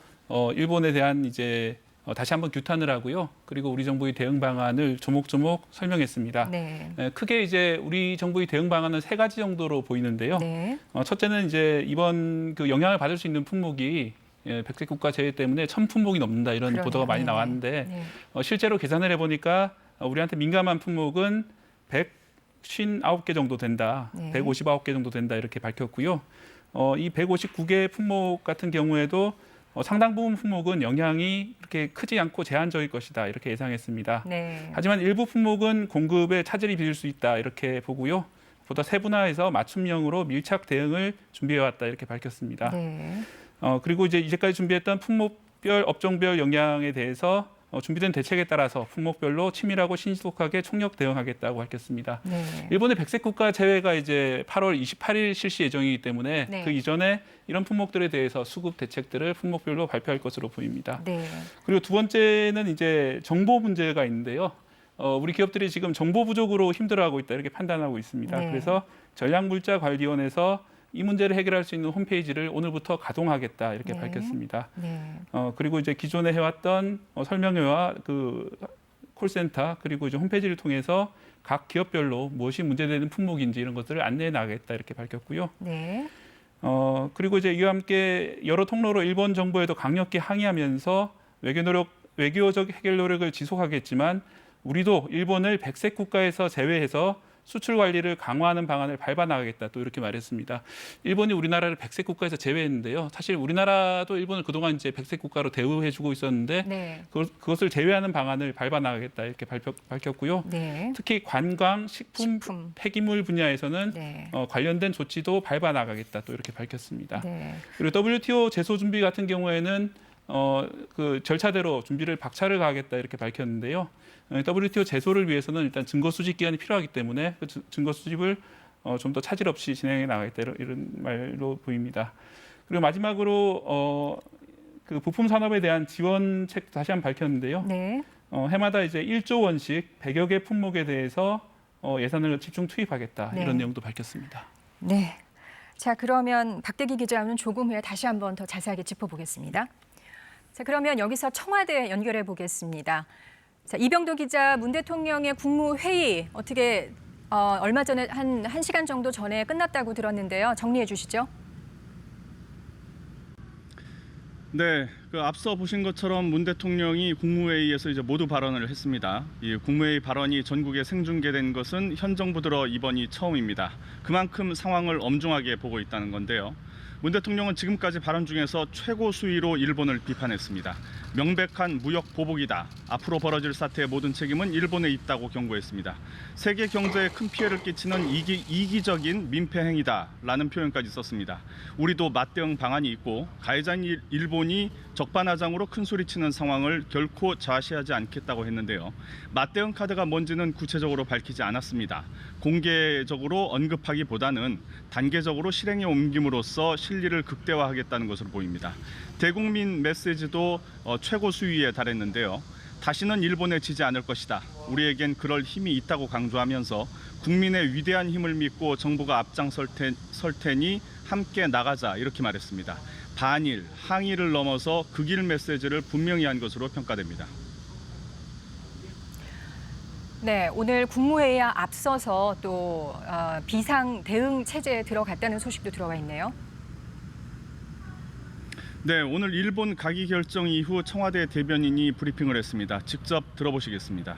일본에 대한 이제 다시 한번 규탄을 하고요. 그리고 우리 정부의 대응 방안을 조목조목 설명했습니다. 네. 크게 이제 우리 정부의 대응 방안은 3가지 정도로 보이는데요. 네. 첫째는 이제 이번 그 영향을 받을 수 있는 품목이 백색 국가 제외 때문에 1000품목이 넘는다 이런 그러네요. 보도가 많이 네. 나왔는데 네. 실제로 계산을 해보니까 우리한테 민감한 품목은 159개 정도 된다. 네. 159개 정도 된다 이렇게 밝혔고요. 이 159개 품목 같은 경우에도 상당 부분 품목은 영향이 그렇게 크지 않고 제한적일 것이다 이렇게 예상했습니다. 네. 하지만 일부 품목은 공급에 차질이 빚을 수 있다 이렇게 보고요. 보다 세분화해서 맞춤형으로 밀착 대응을 준비해왔다 이렇게 밝혔습니다. 네. 그리고 이제까지 준비했던 품목별, 업종별 영향에 대해서 준비된 대책에 따라서 품목별로 치밀하고 신속하게 총력 대응하겠다고 밝혔습니다. 네. 일본의 백색 국가 제외가 이제 8월 28일 실시 예정이기 때문에 네. 그 이전에 이런 품목들에 대해서 수급 대책들을 품목별로 발표할 것으로 보입니다. 네. 그리고 두 번째는 이제 정보 문제가 있는데요. 우리 기업들이 지금 정보 부족으로 힘들어하고 있다 이렇게 판단하고 있습니다. 네. 그래서 전략물자관리원에서 이 문제를 해결할 수 있는 홈페이지를 오늘부터 가동하겠다 이렇게 네. 밝혔습니다. 네. 그리고 이제 기존에 해왔던 설명회와 그 콜센터 그리고 이제 홈페이지를 통해서 각 기업별로 무엇이 문제되는 품목인지 이런 것들을 안내해 나가겠다 이렇게 밝혔고요. 네. 그리고 이제 이와 함께 여러 통로로 일본 정부에도 강력히 항의하면서 외교적 해결 노력을 지속하겠지만 우리도 일본을 백색 국가에서 제외해서 수출 관리를 강화하는 방안을 밟아 나가겠다 또 이렇게 말했습니다. 일본이 우리나라를 백색 국가에서 제외했는데요. 사실 우리나라도 일본을 그동안 이제 백색 국가로 대우해주고 있었는데 네. 그것을 제외하는 방안을 밟아 나가겠다 이렇게 밝혔고요. 네. 특히 관광, 식품, 폐기물 분야에서는 네. 관련된 조치도 밟아 나가겠다 또 이렇게 밝혔습니다. 네. 그리고 WTO 제소 준비 같은 경우에는 그 절차대로 준비를 박차를 가하겠다 이렇게 밝혔는데요. WTO 제소를 위해서는 일단 증거 수집 기간이 필요하기 때문에 그 증거 수집을 좀 더 차질 없이 진행해 나가겠다 이런 말로 보입니다. 그리고 마지막으로 그 부품 산업에 대한 지원책 다시 한번 밝혔는데요. 네. 해마다 이제 1조 원씩 100여 개 품목에 대해서 예산을 집중 투입하겠다 네. 이런 내용도 밝혔습니다. 네. 자, 그러면 박대기 기자는 조금 후에 다시 한번 더 자세하게 짚어보겠습니다. 자, 그러면 여기서 청와대 연결해 보겠습니다. 자, 이병도 기자, 문 대통령의 국무회의 어떻게 얼마 전에 한 1시간 정도 전에 끝났다고 들었는데요. 정리해 주시죠. 네, 그 앞서 보신 것처럼 문 대통령이 국무회의에서 이제 모두 발언을 했습니다. 이 국무회의 발언이 전국에 생중계된 것은 현 정부 들어 이번이 처음입니다. 그만큼 상황을 엄중하게 보고 있다는 건데요. 문 대통령은 지금까지 발언 중에서 최고 수위로 일본을 비판했습니다. 명백한 무역 보복이다. 앞으로 벌어질 사태의 모든 책임은 일본에 있다고 경고했습니다. 세계 경제에 큰 피해를 끼치는 이기적인 민폐 행위다라는 표현까지 썼습니다. 우리도 맞대응 방안이 있고 가해자인 일본이 적반하장으로 큰 소리치는 상황을 결코 좌시하지 않겠다고 했는데요. 맞대응 카드가 뭔지는 구체적으로 밝히지 않았습니다. 공개적으로 언급하기보다는 단계적으로 실행에 옮김으로써 실리를 극대화하겠다는 것으로 보입니다. 대국민 메시지도 최고 수위에 달했는데요. 다시는 일본에 지지 않을 것이다. 우리에겐 그럴 힘이 있다고 강조하면서 국민의 위대한 힘을 믿고 정부가 앞장설 테니 함께 나가자 이렇게 말했습니다. 반일, 항의를 넘어서 극일 메시지를 분명히 한 것으로 평가됩니다. 네, 오늘 국무회의에 앞서서 또 비상 대응 체제에 들어갔다는 소식도 들어와 있네요. 네, 오늘 일본 가기 결정 이후 청와대 대변인이 브리핑을 했습니다. 직접 들어보시겠습니다.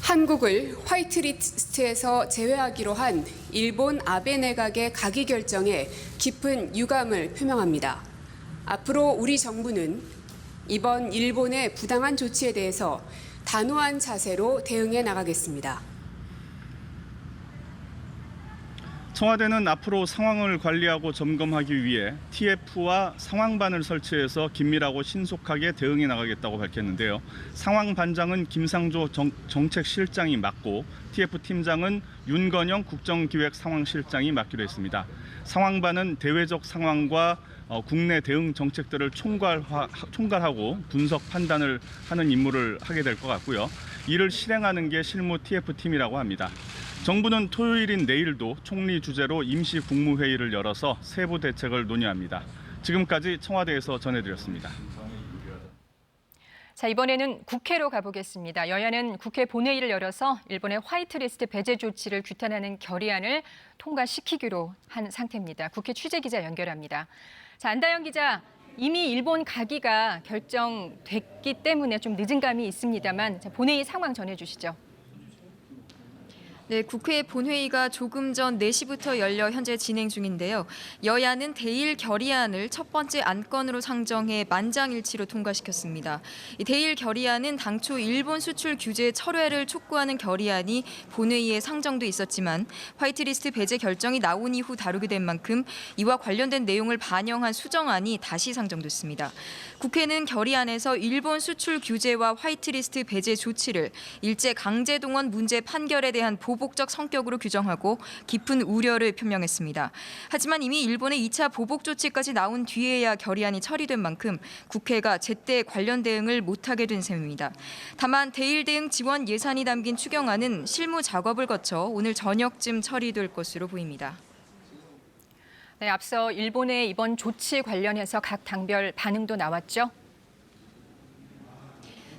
한국을 화이트리스트에서 제외하기로 한 일본 아베 내각의 가기 결정에 깊은 유감을 표명합니다. 앞으로 우리 정부는 이번 일본의 부당한 조치에 대해서 단호한 자세로 대응해 나가겠습니다. 청와대는 앞으로 상황을 관리하고 점검하기 위해 TF와 상황반을 설치해서 긴밀하고 신속하게 대응해 나가겠다고 밝혔는데요. 상황반장은 김상조 정책실장이 맡고 TF 팀장은 윤건영 국정기획상황실장이 맡기로 했습니다. 상황반은 대외적 상황과 국내 대응 정책들을 총괄하고 분석 판단을 하는 임무를 하게 될 것 같고요. 이를 실행하는 게 실무 TF팀이라고 합니다. 정부는 토요일인 내일도 총리 주재로 임시 국무회의를 열어서 세부 대책을 논의합니다. 지금까지 청와대에서 전해드렸습니다. 자, 이번에는 국회로 가보겠습니다. 여야는 국회 본회의를 열어서 일본의 화이트리스트 배제 조치를 규탄하는 결의안을 통과시키기로 한 상태입니다. 국회 취재기자 연결합니다. 자, 안다영 기자, 이미 일본 가기가 결정됐기 때문에 좀 늦은 감이 있습니다만 본회의 상황 전해주시죠. 네, 국회 본회의가 조금 전 4시부터 열려 현재 진행 중인데요. 여야는 대일 결의안을 첫 번째 안건으로 상정해 만장일치로 통과시켰습니다. 이 대일 결의안은 당초 일본 수출 규제 철회를 촉구하는 결의안이 본회의에 상정돼 있었지만 화이트리스트 배제 결정이 나온 이후 다루게 된 만큼 이와 관련된 내용을 반영한 수정안이 다시 상정됐습니다. 국회는 결의안에서 일본 수출 규제와 화이트리스트 배제 조치를 일제 강제동원 문제 판결에 대한 보복적 성격으로 규정하고 깊은 우려를 표명했습니다. 하지만 이미 일본의 2차 보복 조치까지 나온 뒤에야 결의안이 처리된 만큼 국회가 제때 관련 대응을 못하게 된 셈입니다. 다만 대일 대응 지원 예산이 담긴 추경안은 실무 작업을 거쳐 오늘 저녁쯤 처리될 것으로 보입니다. 네, 앞서 일본의 이번 조치 관련해서 각 당별 반응도 나왔죠?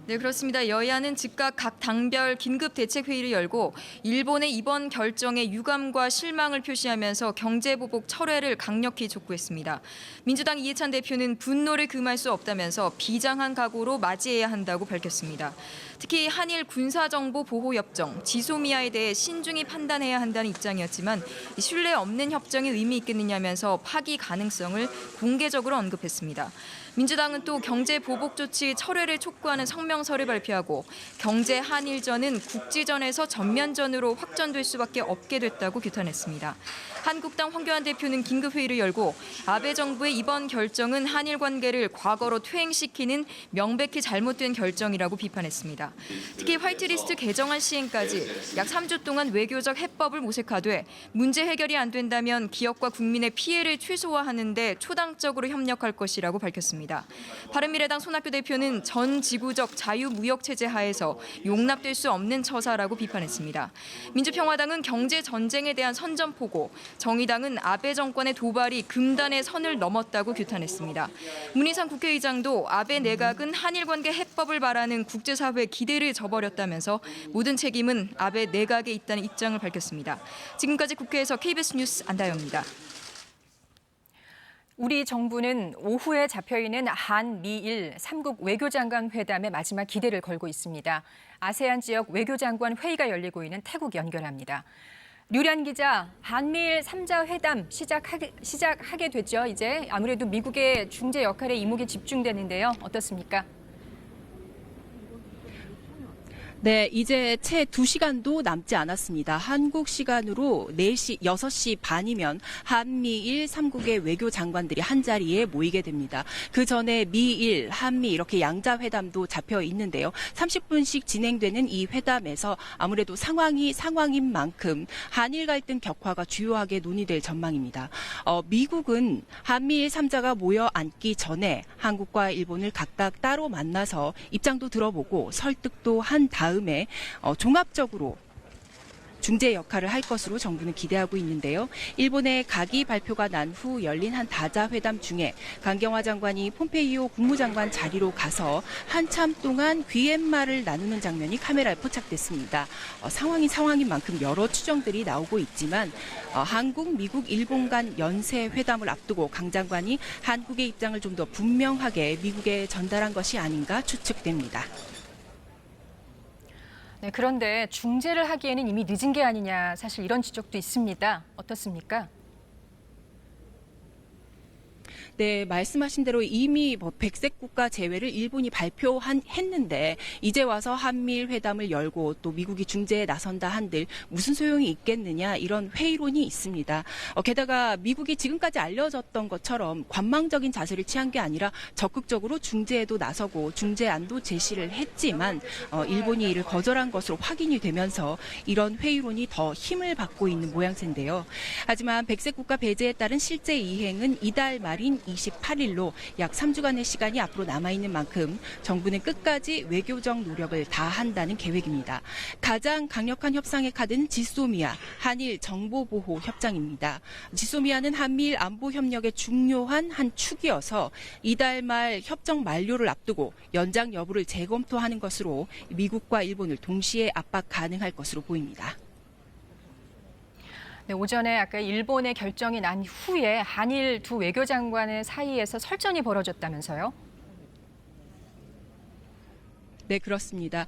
네, 그렇습니다. 여야는 즉각 각 당별 긴급 대책회의를 열고 일본의 이번 결정에 유감과 실망을 표시하면서 경제보복 철회를 강력히 촉구했습니다. 민주당 이해찬 대표는 분노를 금할 수 없다면서 비장한 각오로 맞이해야 한다고 밝혔습니다. 특히 한일 군사정보보호협정, 지소미아에 대해 신중히 판단해야 한다는 입장이었지만 신뢰 없는 협정이 의미 있겠느냐면서 파기 가능성을 공개적으로 언급했습니다. 민주당은 또 경제 보복 조치 철회를 촉구하는 성명서를 발표하고 경제 한일전은 국지전에서 전면전으로 확전될 수밖에 없게 됐다고 규탄했습니다. 한국당 황교안 대표는 긴급회의를 열고 아베 정부의 이번 결정은 한일 관계를 과거로 퇴행시키는 명백히 잘못된 결정이라고 비판했습니다. 특히 화이트리스트 개정안 시행까지 약 3주 동안 외교적 해법을 모색하되 문제 해결이 안 된다면 기업과 국민의 피해를 최소화하는 데 초당적으로 협력할 것이라고 밝혔습니다. 바른미래당 손학규 대표는 전 지구적 자유무역체제 하에서 용납될 수 없는 처사라고 비판했습니다. 민주평화당은 경제 전쟁에 대한 선전포고, 정의당은 아베 정권의 도발이 금단의 선을 넘었다고 규탄했습니다. 문희상 국회의장도 아베 내각은 한일 관계 해법을 바라는 국제사회의 기대를 저버렸다면서 모든 책임은 아베 내각에 있다는 입장을 밝혔습니다. 지금까지 국회에서 KBS 뉴스 안다영입니다. 우리 정부는 오후에 잡혀있는 한미일 3국 외교장관 회담에 마지막 기대를 걸고 있습니다. 아세안 지역 외교장관 회의가 열리고 있는 태국 연결합니다. 류란 기자, 한미일 3자 회담 시작하게 됐죠. 이제 아무래도 미국의 중재 역할에 이목이 집중되는데요. 어떻습니까? 네, 이제 채 2시간도 남지 않았습니다. 한국 시간으로 6시 반이면 한미일 3국의 외교 장관들이 한자리에 모이게 됩니다. 그 전에 미일, 한미 이렇게 양자회담도 잡혀 있는데요. 30분씩 진행되는 이 회담에서 아무래도 상황인 만큼 한일 갈등 격화가 주요하게 논의될 전망입니다. 미국은 한미일 3자가 모여 앉기 전에 한국과 일본을 각각 따로 만나서 입장도 들어보고 설득도 한 다음에 종합적으로 중재 역할을 할 것으로 정부는 기대하고 있는데요. 일본의 각이 발표가 난 후 열린 한 다자 회담 중에 강경화 장관이 폼페이오 국무장관 자리로 가서 한참 동안 귀옛말을 나누는 장면이 카메라에 포착됐습니다. 상황인 만큼 여러 추정들이 나오고 있지만 한국, 미국, 일본 간 연쇄 회담을 앞두고 강 장관이 한국의 입장을 좀 더 분명하게 미국에 전달한 것이 아닌가 추측됩니다. 네, 그런데 중재를 하기에는 이미 늦은 게 아니냐, 사실 이런 지적도 있습니다. 어떻습니까? 네, 말씀하신 대로 이미 백색 국가 제외를 일본이 발표했는데 이제 와서 한미일 회담을 열고 또 미국이 중재에 나선다 한들 무슨 소용이 있겠느냐 이런 회의론이 있습니다. 게다가 미국이 지금까지 알려졌던 것처럼 관망적인 자세를 취한 게 아니라 적극적으로 중재에도 나서고 중재안도 제시를 했지만 일본이 이를 거절한 것으로 확인이 되면서 이런 회의론이 더 힘을 받고 있는 모양새인데요. 하지만 백색 국가 배제에 따른 실제 이행은 이달 말인 28일로 약 3주간의 시간이 앞으로 남아있는 만큼 정부는 끝까지 외교적 노력을 다한다는 계획입니다. 가장 강력한 협상의 카드는 지소미아, 한일 정보보호 협정입니다. 지소미아는 한미일 안보 협력의 중요한 한 축이어서 이달 말 협정 만료를 앞두고 연장 여부를 재검토하는 것으로 미국과 일본을 동시에 압박 가능할 것으로 보입니다. 네, 오전에 아까 일본의 결정이 난 후에 한일 두 외교장관의 사이에서 설전이 벌어졌다면서요? 네, 그렇습니다.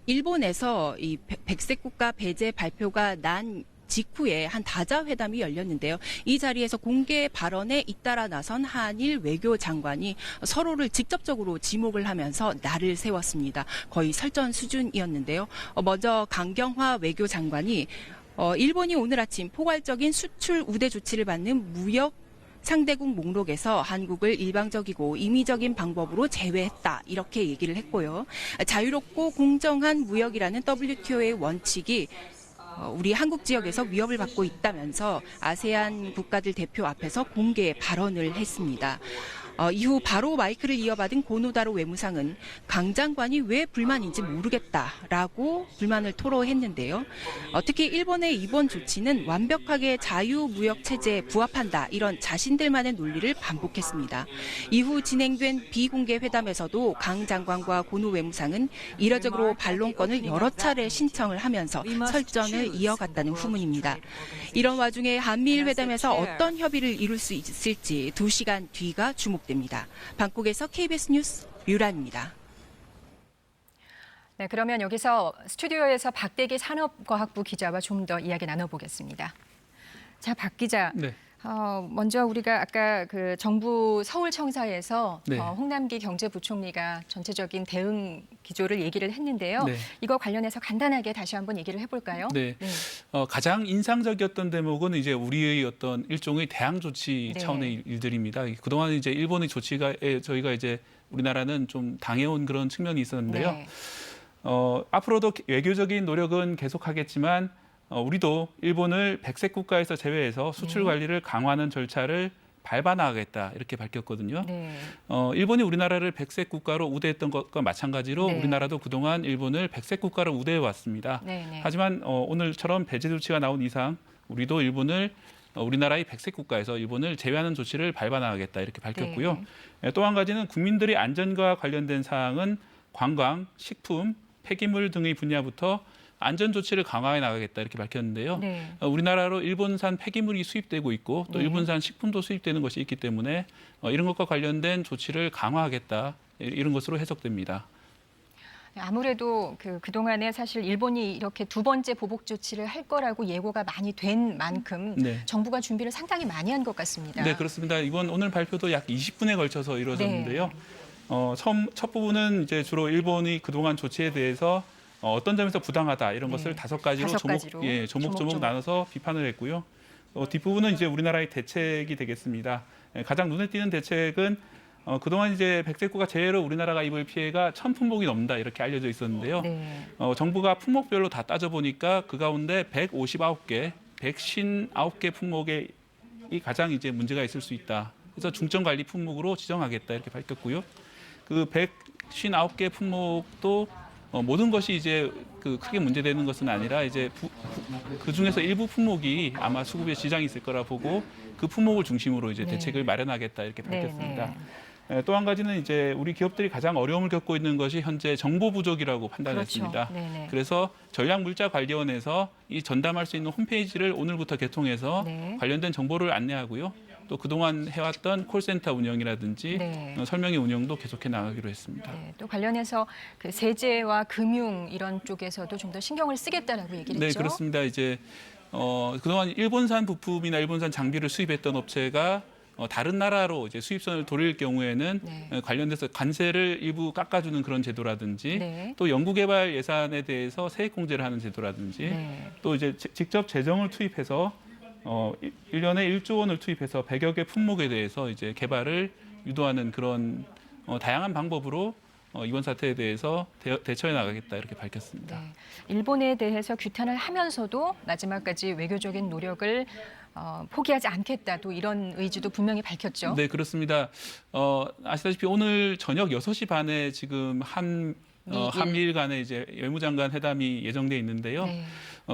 일본에서 이 백색 국가 배제 발표가 난 직후에 한 다자 회담이 열렸는데요. 이 자리에서 공개 발언에 잇따라 나선 한일 외교 장관이 서로를 직접적으로 지목을 하면서 날을 세웠습니다. 거의 설전 수준이었는데요. 먼저 강경화 외교 장관이 일본이 오늘 아침 포괄적인 수출 우대 조치를 받는 무역 상대국 목록에서 한국을 일방적이고 임의적인 방법으로 제외했다 이렇게 얘기를 했고요. 자유롭고 공정한 무역이라는 WTO의 원칙이 우리 한국 지역에서 위협을 받고 있다면서 아세안 국가들 대표 앞에서 공개 발언을 했습니다. 이후 바로 마이크를 이어받은 고노다로 외무상은 강 장관이 왜 불만인지 모르겠다라고 불만을 토로했는데요. 특히 일본의 이번 조치는 완벽하게 자유무역 체제에 부합한다 이런 자신들만의 논리를 반복했습니다. 이후 진행된 비공개 회담에서도 강 장관과 고노 외무상은 이례적으로 반론권을 여러 차례 신청을 하면서 설전을 이어갔다는 후문입니다. 이런 와중에 한미일 회담에서 어떤 협의를 이룰 수 있을지 2시간 뒤가 주목됩니다. 방콕에서 KBS 뉴스 류란입니다. 네, 그러면 여기서 스튜디오에서 박대기 산업과학부 기자와 좀 더 이야기 나눠보겠습니다. 자, 박 기자. 네. 먼저 우리가 아까 그 정부 서울청사에서 네. 홍남기 경제부총리가 전체적인 대응 기조를 얘기를 했는데요. 네. 이거 관련해서 간단하게 다시 한번 얘기를 해볼까요? 네. 가장 인상적이었던 대목은 이제 우리의 어떤 일종의 대항 조치 네. 차원의 일들입니다. 그동안 이제 일본의 조치가 저희가 이제 우리나라는 좀 당해온 그런 측면이 있었는데요. 네. 앞으로도 외교적인 노력은 계속하겠지만 우리도 일본을 백색 국가에서 제외해서 수출 관리를 강화하는 절차를 밟아 나가겠다 이렇게 밝혔거든요. 네. 일본이 우리나라를 백색 국가로 우대했던 것과 마찬가지로 네. 우리나라도 그동안 일본을 백색 국가로 우대해 왔습니다. 네, 네. 하지만 오늘처럼 배제 조치가 나온 이상 우리도 일본을 우리나라의 백색 국가에서 일본을 제외하는 조치를 밟아 나가겠다 이렇게 밝혔고요. 네. 또 한 가지는 국민들의 안전과 관련된 사항은 관광, 식품, 폐기물 등의 분야부터 안전 조치를 강화해 나가겠다 이렇게 밝혔는데요. 네. 우리나라로 일본산 폐기물이 수입되고 있고 또 네. 일본산 식품도 수입되는 것이 있기 때문에 이런 것과 관련된 조치를 강화하겠다 이런 것으로 해석됩니다. 아무래도 그동안에 사실 일본이 이렇게 두 번째 보복 조치를 할 거라고 예고가 많이 된 만큼 네. 정부가 준비를 상당히 많이 한 것 같습니다. 네, 그렇습니다. 오늘 발표도 약 20분에 걸쳐서 이루어졌는데요. 첫 부분은 이제 주로 일본이 그동안 조치에 대해서 어떤 점에서 부당하다 이런 것을 다섯 가지로 조목조목 나눠서 비판을 했고요. 뒷부분은 이제 우리나라의 대책이 되겠습니다. 가장 눈에 띄는 대책은 그동안 이제 백색구가 제외로 우리나라가 입을 피해가 1000품목이 넘는다 이렇게 알려져 있었는데요. 정부가 품목별로 다 따져보니까 그 가운데 159개, 159개 품목에 가장 이제 문제가 있을 수 있다. 그래서 중점 관리 품목으로 지정하겠다 이렇게 밝혔고요. 그 159개 품목도 모든 것이 이제 그 크게 문제되는 것은 아니라 이제 그 중에서 일부 품목이 아마 수급에 지장이 있을 거라 보고 그 품목을 중심으로 이제 대책을 마련하겠다 이렇게 밝혔습니다. 또 한 가지는 이제 우리 기업들이 가장 어려움을 겪고 있는 것이 현재 정보 부족이라고 판단했습니다. 그래서 전략물자관리원에서 이 전담할 수 있는 홈페이지를 오늘부터 개통해서 관련된 정보를 안내하고요. 또 그동안 해왔던 콜센터 운영이라든지 설명회 운영도 계속해 나가기로 했습니다. 또 관련해서 그 세제와 금융 이런 쪽에서도 좀 더 신경을 쓰겠다라고 얘기를 했죠. 네, 그렇습니다. 이제 그동안 일본산 부품이나 일본산 장비를 수입했던 업체가 다른 나라로 이제 수입선을 돌릴 경우에는 관련돼서 관세를 일부 깎아주는 그런 제도라든지 또 연구개발 예산에 대해서 세액공제를 하는 제도라든지 또 이제 직접 재정을 투입해서 1년에 1조 원을 투입해서 100여 개 품목에 대해서 이제 개발을 유도하는 그런 다양한 방법으로 이번 사태에 대해서 대처해 나가겠다 이렇게 밝혔습니다. 일본에 대해서 규탄을 하면서도 마지막까지 외교적인 노력을 포기하지 않겠다. 또 이런 의지도 분명히 밝혔죠. 네, 그렇습니다. 아시다시피 오늘 저녁 6시 반에 지금 한미일 간의 이제 외무장관 회담이 예정돼 있는데요.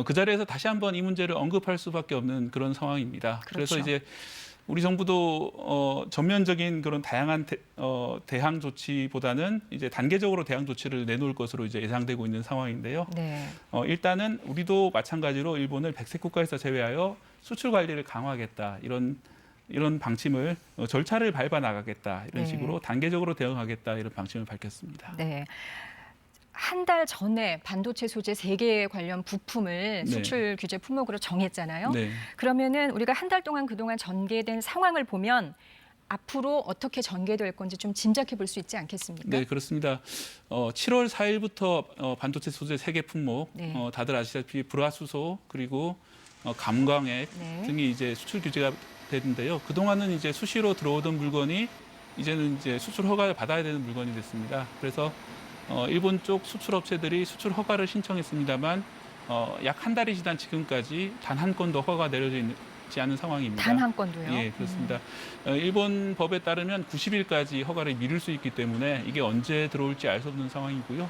그 자리에서 다시 한번 이 문제를 언급할 수밖에 없는 그런 상황입니다. 그래서 이제 우리 정부도 전면적인 그런 다양한 대항 조치보다는 이제 단계적으로 대항 조치를 내놓을 것으로 이제 예상되고 있는 상황인데요. 일단은 우리도 마찬가지로 일본을 백색 국가에서 제외하여 수출 관리를 강화하겠다 이런 방침을 절차를 밟아 나가겠다 이런 식으로 단계적으로 대응하겠다 이런 방침을 밝혔습니다. 한 달 전에 반도체 소재 3개 관련 부품을 수출 규제 품목으로 정했잖아요. 그러면은 우리가 한 달 동안 그동안 전개된 상황을 보면 앞으로 어떻게 전개될 건지 좀 짐작해 볼 수 있지 않겠습니까? 네, 그렇습니다. 7월 4일부터 반도체 소재 3개 품목, 다들 아시다시피 불화수소 그리고 감광액 등이 이제 수출 규제가 되는데요. 그동안은 이제 수시로 들어오던 물건이 이제는 이제 수출 허가를 받아야 되는 물건이 됐습니다. 그래서 일본 쪽 수출업체들이 수출 허가를 신청했습니다만 약 한 달이 지난 지금까지 단 한 건도 허가가 내려져 있지 않은 상황입니다. 단 한 건도요? 예, 그렇습니다. 일본 법에 따르면 90일까지 허가를 미룰 수 있기 때문에 이게 언제 들어올지 알 수 없는 상황이고요.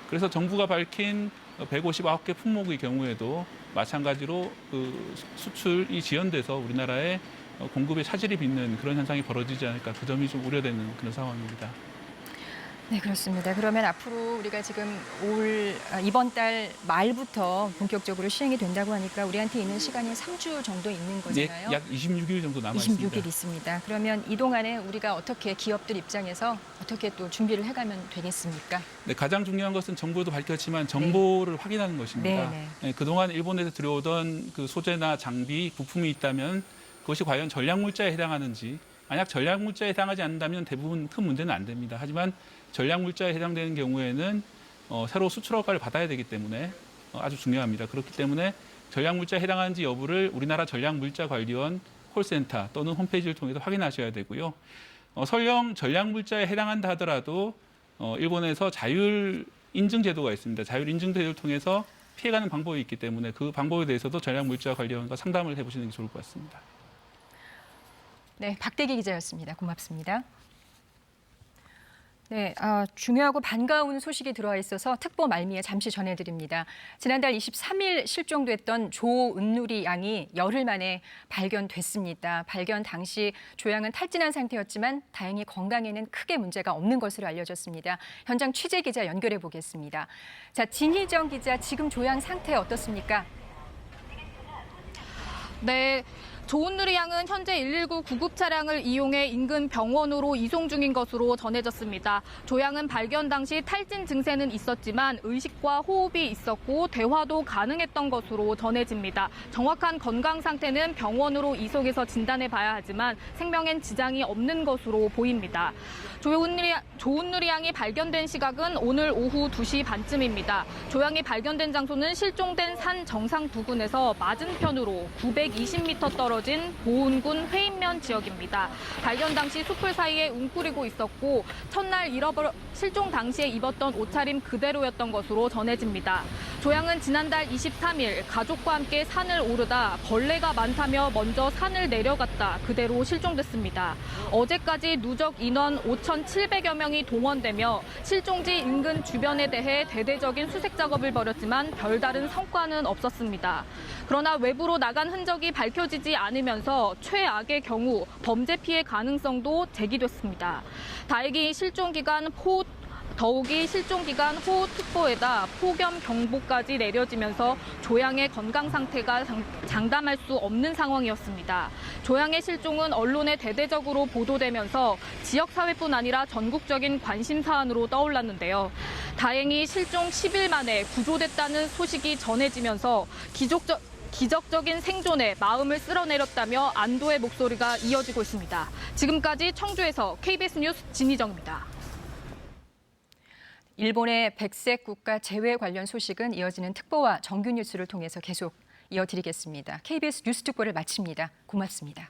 그래서 정부가 밝힌 159개 품목의 경우에도 마찬가지로 그 수출이 지연돼서 우리나라의 공급에 차질이 빚는 그런 현상이 벌어지지 않을까 그 점이 좀 우려되는 그런 상황입니다. 네, 그렇습니다. 그러면 앞으로 우리가 지금 이번 달 말부터 본격적으로 시행이 된다고 하니까 우리한테 있는 시간이 3주 정도 있는 거잖아요. 네, 약 26일 정도 남아 있습니다. 26일 있습니다. 그러면 이 동안에 우리가 어떻게 기업들 입장에서 어떻게 또 준비를 해가면 되겠습니까? 네, 가장 중요한 것은 정부도 밝혔지만 정보를 확인하는 것입니다. 그동안 일본에서 들여오던 그 소재나 장비, 부품이 있다면 그것이 과연 전략물자에 해당하는지 만약 전략물자에 해당하지 않는다면 대부분 큰 문제는 안 됩니다. 하지만 전략물자에 해당되는 경우에는 새로 수출 허가를 받아야 되기 때문에 아주 중요합니다. 그렇기 때문에 전략물자에 해당하는지 여부를 우리나라 전략물자관리원 콜센터 또는 홈페이지를 통해서 확인하셔야 되고요. 설령 전략물자에 해당한다 하더라도 일본에서 자율 인증 제도가 있습니다. 자율 인증 제도를 통해서 피해가는 방법이 있기 때문에 그 방법에 대해서도 전략물자관리원과 상담을 해보시는 게 좋을 것 같습니다. 네, 박대기 기자였습니다. 고맙습니다. 네, 중요하고 반가운 소식이 들어와 있어서 특보 말미에 잠시 전해드립니다. 지난달 23일 실종됐던 조은누리 양이 열흘 만에 발견됐습니다. 발견 당시 조양은 탈진한 상태였지만 다행히 건강에는 크게 문제가 없는 것으로 알려졌습니다. 현장 취재 기자 연결해 보겠습니다. 자, 진희정 기자, 지금 조양 상태 어떻습니까? 네. 조은누리 양은 현재 119 구급 차량을 이용해 인근 병원으로 이송 중인 것으로 전해졌습니다. 조 양은 발견 당시 탈진 증세는 있었지만 의식과 호흡이 있었고 대화도 가능했던 것으로 전해집니다. 정확한 건강 상태는 병원으로 이송해서 진단해 봐야 하지만 생명엔 지장이 없는 것으로 보입니다. 조은누리 양이 발견된 시각은 오늘 오후 2시 반쯤입니다. 조 양이 발견된 장소는 실종된 산 정상 부근에서 맞은편으로 920m 떨어진 보은군 회인면 지역입니다. 발견 당시 숲을 사이에 웅크리고 있었고 첫날 실종 당시에 입었던 옷차림 그대로였던 것으로 전해집니다. 조 양은 지난달 23일 가족과 함께 산을 오르다 벌레가 많다며 먼저 산을 내려갔다 그대로 실종됐습니다. 어제까지 누적 인원 5,700여 명이 동원되며 실종지 인근 주변에 대해 대대적인 수색 작업을 벌였지만 별다른 성과는 없었습니다. 그러나 외부로 나간 흔적이 밝혀지지 않으면서 최악의 경우 범죄 피해 가능성도 제기됐습니다. 더욱이 실종 기간 호우특보에다 폭염 경보까지 내려지면서 조 양의 건강 상태가 장담할 수 없는 상황이었습니다. 조 양의 실종은 언론에 대대적으로 보도되면서 지역사회뿐 아니라 전국적인 관심 사안으로 떠올랐는데요. 다행히 실종 10일 만에 구조됐다는 소식이 전해지면서 기적적인 생존에 마음을 쓸어내렸다며 안도의 목소리가 이어지고 있습니다. 지금까지 청주에서 KBS 뉴스 진희정입니다. 일본의 백색 국가 제외 관련 소식은 이어지는 특보와 정규 뉴스를 통해서 계속 이어드리겠습니다. KBS 뉴스 특보를 마칩니다. 고맙습니다.